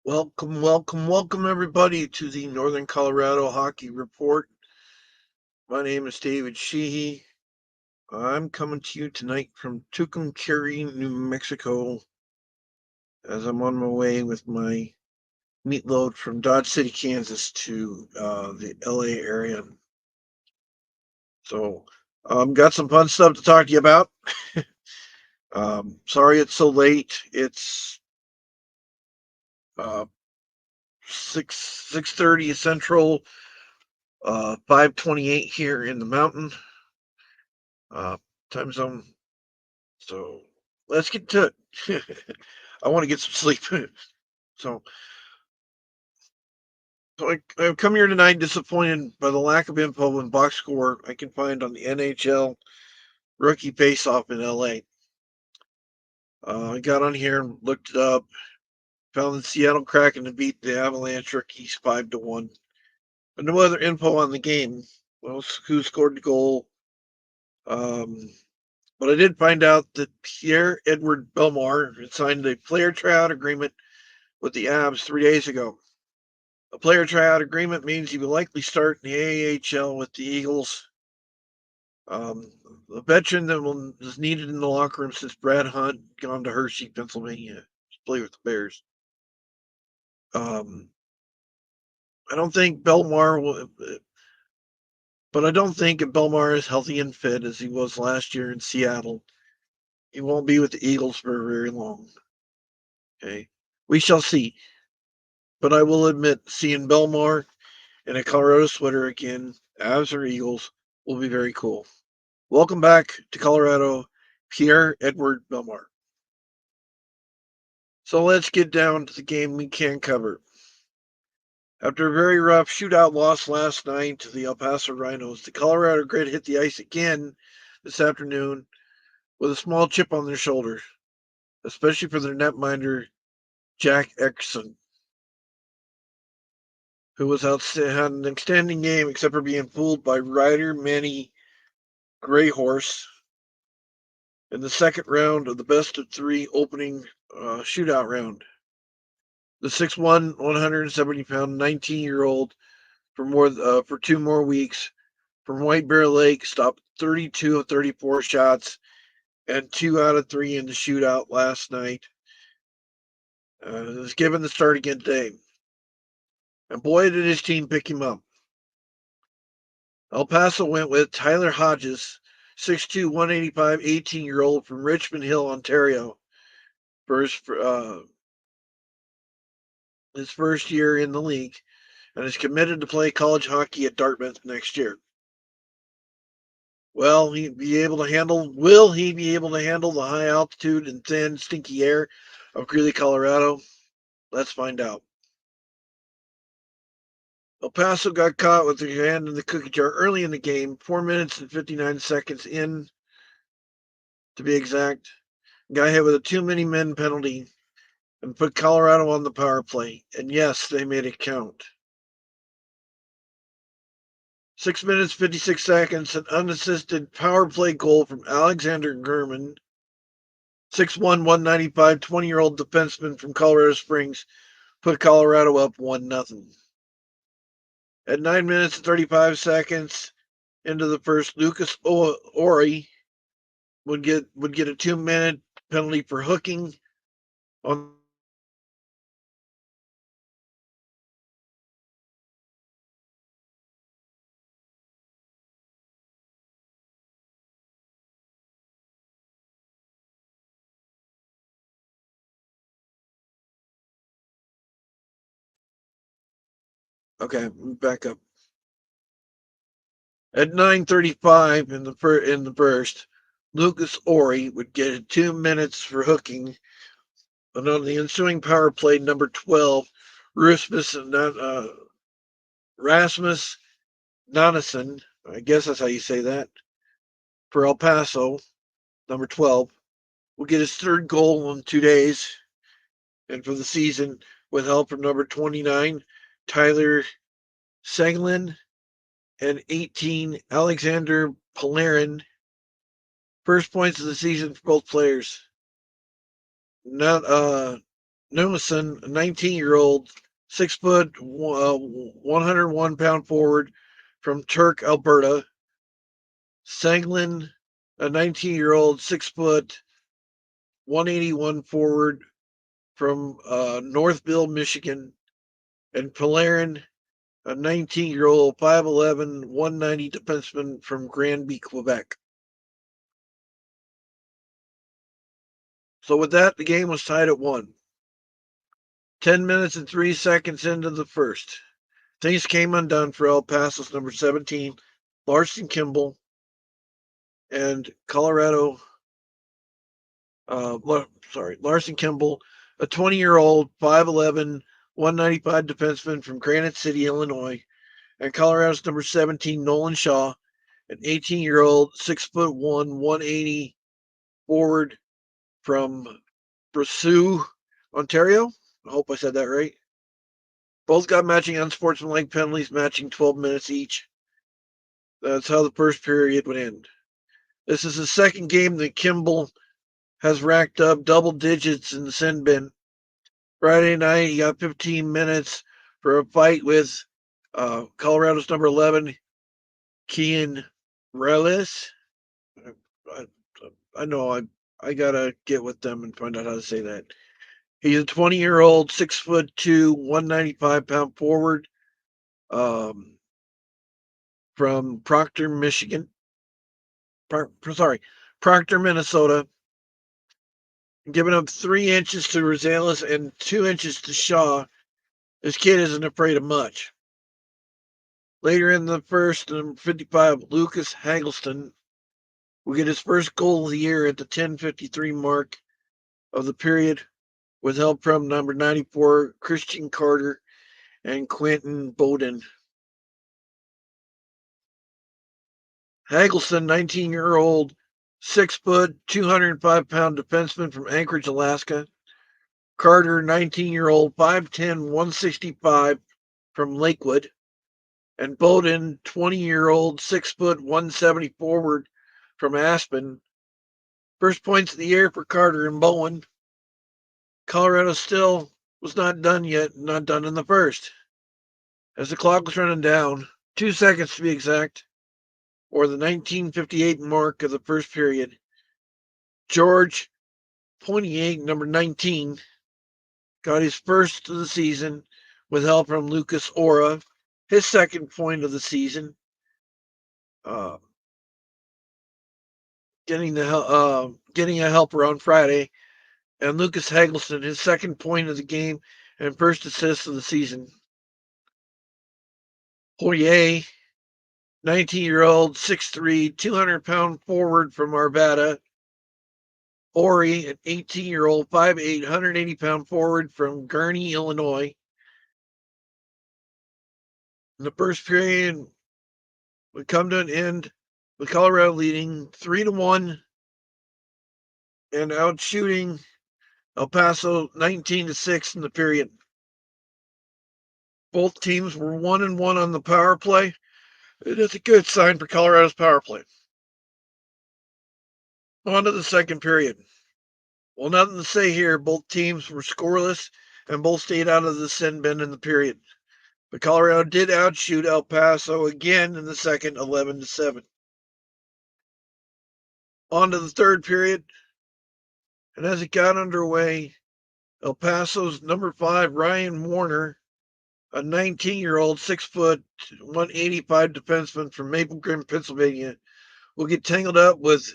Welcome, everybody to the Northern Colorado Hockey Report. My name is David Sheehy. I'm coming to you tonight from Tucumcari, New Mexico, as I'm on my way with my meat load from Dodge City, Kansas to the LA area. So, got some fun stuff to talk to you about. Sorry it's so late. It's 6:30 Central, 5:28 here in the mountain uh, time zone. So let's get to it. I want to get some sleep. so, I've come here tonight disappointed by the lack of info and box score I can find on the NHL rookie face-off in LA. I got on here and looked it up, found the Seattle Kraken to beat the Avalanche rookies 5-1. But no other info on the game. Well, who scored the goal? Um, but I did find out that Pierre-Edouard Bellemare had signed a player tryout agreement with the Avs 3 days ago. A player tryout agreement means he will likely start in the AHL with the Eagles. A veteran that is needed in the locker room since Brad Hunt gone to Hershey, Pennsylvania, to play with the Bears. Um, I don't think Bellemare will, but I don't think if Bellemare is healthy and fit as he was last year in Seattle, he won't be with the Eagles for very long. Okay, we shall see. But I will admit, seeing Bellemare in a Colorado sweater again, Avs or Eagles, will be very cool. Welcome back to Colorado, Pierre-Edouard Bellemare. So let's get down to the game we can cover. After a very rough shootout loss last night to the El Paso Rhinos, the Colorado Grid hit the ice again this afternoon with a small chip on their shoulder, especially for their netminder, Jack Erickson, who had an outstanding game except for being fooled by Ryder Manny Greyhorse in the second round of the best of three opening shootout round. The 6'1", 170-pound, 19-year-old for 2 more weeks from White Bear Lake stopped 32 of 34 shots and 2 out of 3 in the shootout last night. Was given the start again today. And boy, did his team pick him up. El Paso went with Tyler Hodges, 6'2", 185, 18-year-old from Richmond Hill, Ontario, for his first year in the league, and is committed to play college hockey at Dartmouth next year. Will he be able to handle the high altitude and thin, stinky air of Greeley, Colorado? Let's find out. El Paso got caught with their hand in the cookie jar early in the game, 4 minutes and 59 seconds in, to be exact. Got hit with a too many men penalty and put Colorado on the power play. And yes, they made it count. 6 minutes, 56 seconds, an unassisted power play goal from Alexander Gurman, 6'1", 195, 20-year-old defenseman from Colorado Springs, put Colorado up 1-0. At 9 minutes and 35 seconds into the first, Lucas Ori would get a 2-minute penalty for hooking on okay, back up. At 9:35 in the first, Lucas Ori would get 2 minutes for hooking, and on the ensuing power play, number 12, Rasmus Nanason, I guess that's how you say that, for El Paso, number 12, will get his third goal in 2 days, and for the season, with help from number 29, Tyler Seguin, and 18, Alexander Polarin. First points of the season for both players. Not Numason, a 19-year-old, 6 foot, 101-pound forward from Turk, Alberta. Sanglin, a 19-year-old, 6 foot, 181 forward from Northville, Michigan. And Polarin, a 19-year-old, 5'11", 190 defenseman from Granby, Quebec. So with that, the game was tied at 1. 10 minutes and 3 seconds into the first. Things came undone for El Paso's number 17, Larson Kimball, and Colorado. Larson Kimball, a 20-year-old, 5'11", 195 defenseman from Granite City, Illinois, and Colorado's number 17, Nolan Shaw, an 18-year-old, 6'1", 180 forward from Brosseau, Ontario. I hope I said that right. Both got matching unsportsmanlike penalties, matching 12 minutes each. That's how the first period would end. This is the second game that Kimball has racked up double digits in the sin bin. Friday night, he got 15 minutes for a fight with Colorado's number 11, Kian Relis. I, I know I gotta get with them and find out how to say that. He's a 20-year-old, 6'2", 195-pound forward from Proctor, Michigan. Proctor, Minnesota. Giving up 3 inches to Rosales and 2 inches to Shaw. This kid isn't afraid of much. Later in the first, number 55, Lucas Hagelston will get his first goal of the year at the 10:53 mark of the period, with help from number 94, Christian Carter, and Quentin Bowden. Hagelston, 19-year-old, 6 foot, 205-pound defenseman from Anchorage, Alaska. Carter, 19-year-old, 5'10", 165 from Lakewood. And Bowden, 20-year-old, 6 foot, 170 forward from Aspen. First points of the year for Carter and Bowen. Colorado still was not done yet, not done in the first. As the clock was running down, 2 seconds to be exact, or the 19:58 mark of the first period, George Poignet, number 19, got his first of the season with help from Lucas Ora, his second point of the season, uh, getting a helper on Friday, and Lucas Hagelston, his second point of the game and first assist of the season. Poirier, 19-year-old, 6'3", 200-pound forward from Arvada. Ori, an 18-year-old, 5'8", 180-pound forward from Gurnee, Illinois. In the first period would come to an end with Colorado leading 3-1 and out shooting El Paso 19-6 in the period. Both teams were 1-1 on the power play. It is a good sign for Colorado's power play. On to the second period. Well, nothing to say here. Both teams were scoreless and both stayed out of the sin bin in the period. But Colorado did outshoot El Paso again in the second, 11-7. On to the third period. And as it got underway, El Paso's number 5, Ryan Warner, a 19-year-old, 6 foot, 185 defenseman from Maple Grim, Pennsylvania, will get tangled up with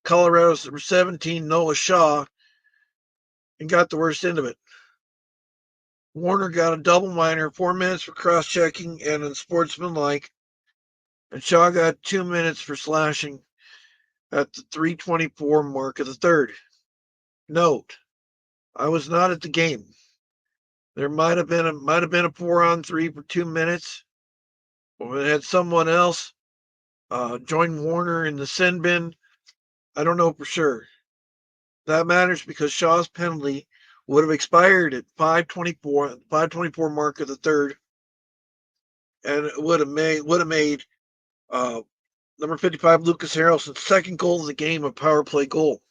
Colorado's number 17, Noah Shaw, and got the worst end of it. Warner got a double minor, 4 minutes for cross-checking and unsportsmanlike, and Shaw got 2 minutes for slashing at the 3:24 mark of the third. Note, I was not at the game. There might have been a 4-on-3 for 2 minutes, or it had someone else join Warner in the sin bin. I don't know for sure. That matters because Shaw's penalty would have expired at 5:24 mark of the third, and it would have made number 55 Lucas Harrelson's second goal of the game a power play goal.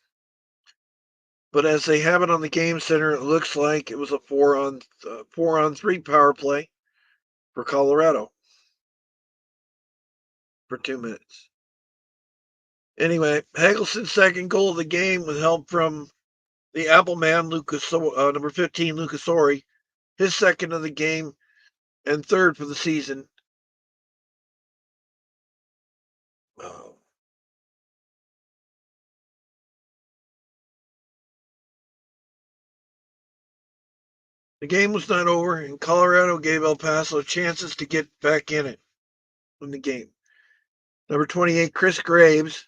But as they have it on the game center, it looks like it was a 4-on-3 power play for Colorado for 2 minutes. Anyway, Hagelson's second goal of the game with help from the Apple man, number 15, Lucas Ori, his second of the game and third for the season. Uh, the game was not over, and Colorado gave El Paso chances to get back in the game. Number 28, Chris Graves,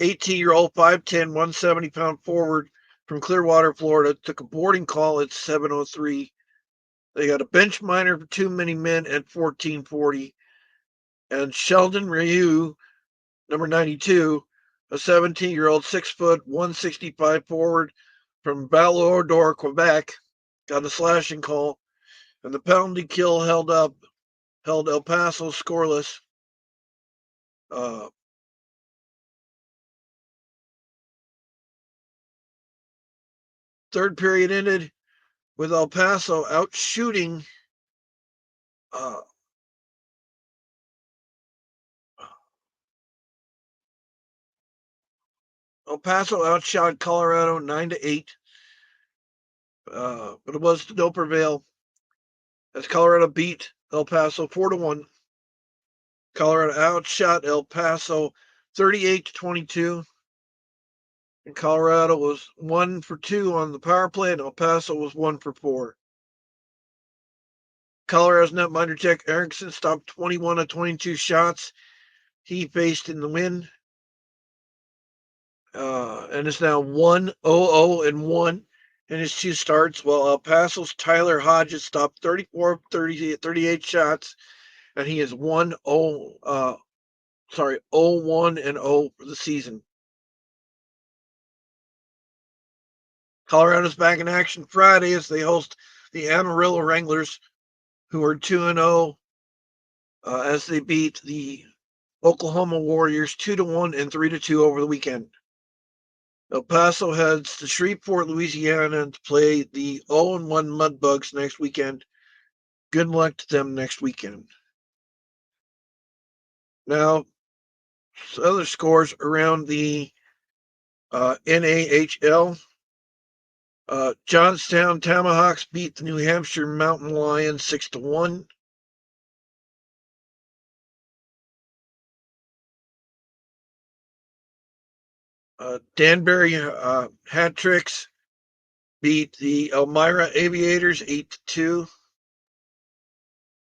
18-year-old, 5'10", 170-pound forward from Clearwater, Florida, took a boarding call at 7:03. They got a bench minor for too many men at 14:40, and Sheldon Ryu, number 92, a 17-year-old, 6 foot, 165 forward from Val-d'Or, Quebec, got a slashing call, and the penalty kill held El Paso scoreless. Third period ended with El Paso outshooting El Paso outshot Colorado 9-8, but it was to no prevail as Colorado beat El Paso 4-1. Colorado outshot El Paso 38-22, and Colorado was 1 for 2 on the power play, and El Paso was 1 for 4. Colorado's netminder Jack Erickson stopped 21 of 22 shots he faced in the win, and is now 1-0-1 in his 2 starts, while El Paso's Tyler Hodges stopped 34 38 shots, and he is 0-1-0 for the season. Colorado's back in action Friday as they host the Amarillo Wranglers, who are 2-0 as they beat the Oklahoma Warriors 2-1 and 3-2 over the weekend. El Paso heads to Shreveport, Louisiana to play the 0-1 Mudbugs next weekend. Good luck to them next weekend. Now, other scores around the NAHL. Johnstown Tomahawks beat the New Hampshire Mountain Lions 6-1. Danbury Hat Tricks beat the Elmira Aviators 8-2.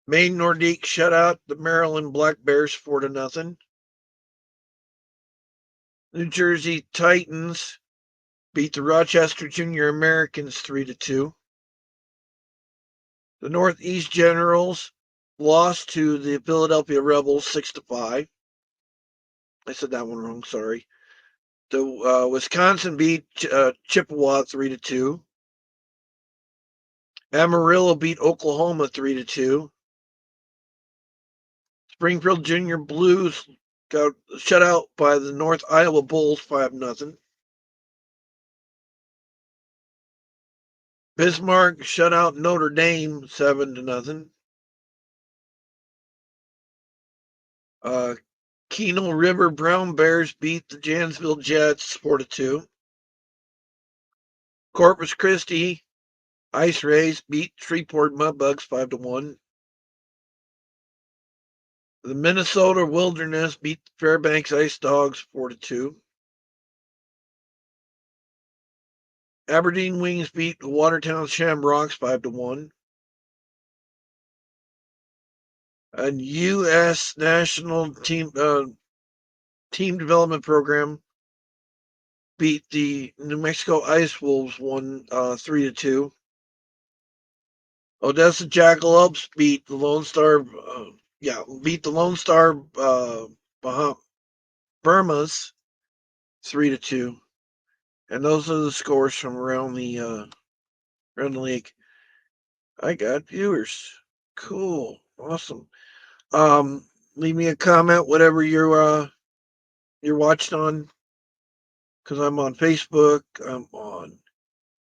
Maine Nordique shut out the Maryland Black Bears 4-0. New Jersey Titans beat the Rochester Junior Americans 3-2. The Northeast Generals lost to the Philadelphia Rebels 6-5. I said that one wrong, sorry. The Wisconsin beat Chippewa 3-2. Amarillo beat Oklahoma 3-2. Springfield Junior Blues got shut out by the North Iowa Bulls 5-0. Bismarck shut out Notre Dame 7-0. Keno River Brown Bears beat the Janesville Jets 4-2. Corpus Christi Ice Rays beat Shreveport Mudbugs 5-1. The Minnesota Wilderness beat the Fairbanks Ice Dogs 4-2. Aberdeen Wings beat the Watertown Shamrocks 5-1. A U.S. National Team Development Program beat the New Mexico Ice Wolves 3-2. Odessa Jackalopes beat the Lone Star. Burmas 3-2, and those are the scores from around the league. I got viewers. Cool, awesome. Leave me a comment, whatever you're watching on, because I'm on Facebook. I'm on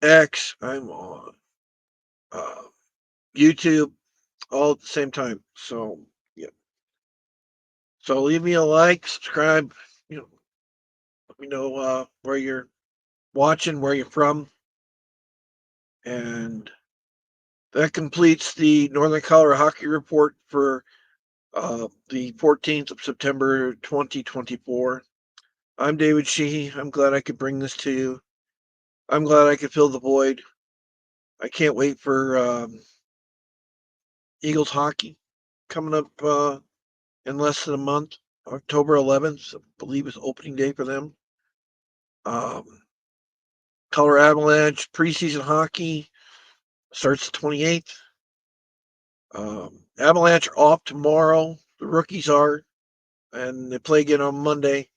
X. I'm on uh, YouTube, all at the same time. So yeah. So leave me a like, subscribe. You know, let me know where you're watching, where you're from, and that completes the Northern Colorado Hockey Report for the 14th of September, 2024. I'm David Sheehy. I'm glad I could bring this to you. I'm glad I could fill the void. I can't wait for Eagles hockey coming up in less than a month. October 11th, I believe, is opening day for them. Um, Colorado Avalanche preseason hockey starts the 28th. Avalanche are off tomorrow. The rookies are, and they play again on Monday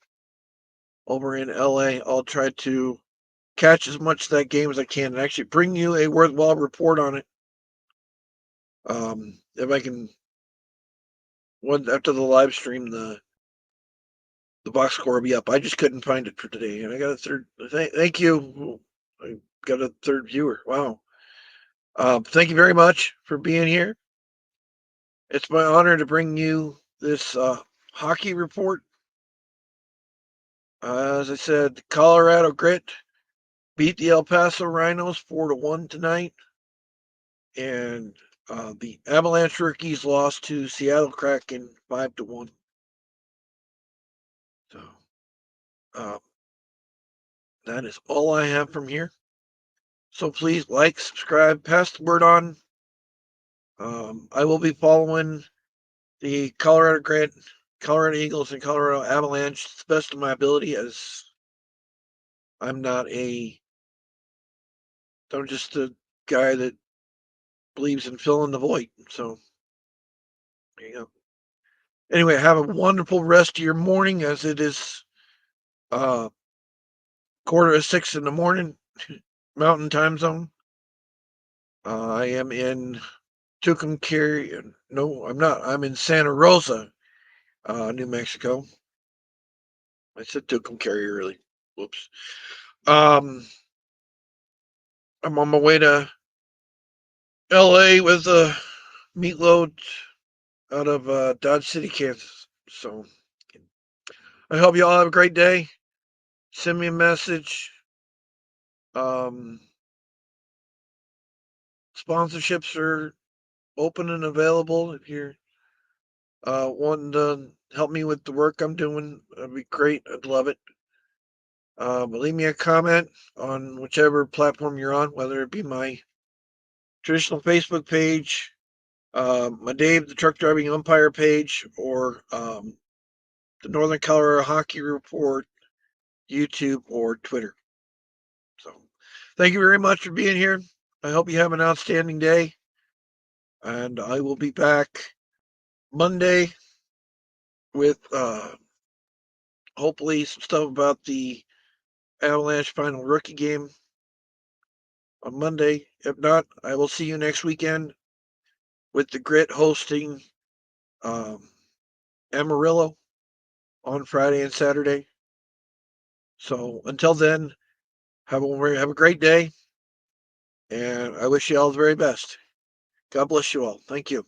over in LA. I'll try to catch as much of that game as I can and actually bring you a worthwhile report on it. If I can, after the live stream, the box score will be up. I just couldn't find it for today, and I got a third. Thank you. I got a third viewer. Wow. Thank you very much for being here. It's my honor to bring you this hockey report. As I said, Colorado Grit beat the El Paso Rhinos 4-1 tonight, and the Avalanche rookies lost to Seattle Kraken 5-1. So uh, that is all I have from here. So please like, subscribe, pass the word on. I will be following the Colorado Grit, Colorado Eagles, and Colorado Avalanche to the best of my ability, as I'm just a guy that believes in filling the void. So there you go. Anyway, have a wonderful rest of your morning, as it is 5:45 in the morning, Mountain Time Zone. I am in Tucumcari. No, I'm not. I'm in Santa Rosa, New Mexico. I said Tucumcari early. Whoops. I'm on my way to LA with a meatload out of Dodge City, Kansas. So I hope you all have a great day. Send me a message. Um, Sponsorships are open and available. If you're wanting to help me with the work I'm doing, that'd be great. I'd love it. But leave me a comment on whichever platform you're on, whether it be my traditional Facebook page, my Dave the Truck Driving Umpire page, or the Northern Colorado Hockey Report, YouTube, or Twitter. So thank you very much for being here. I hope you have an outstanding day, and I will be back Monday with hopefully some stuff about the Avalanche final rookie game on Monday. If not, I will see you next weekend with the Grit hosting Amarillo on Friday and Saturday. So until then, have a great day, and I wish you all the very best. God bless you all. Thank you.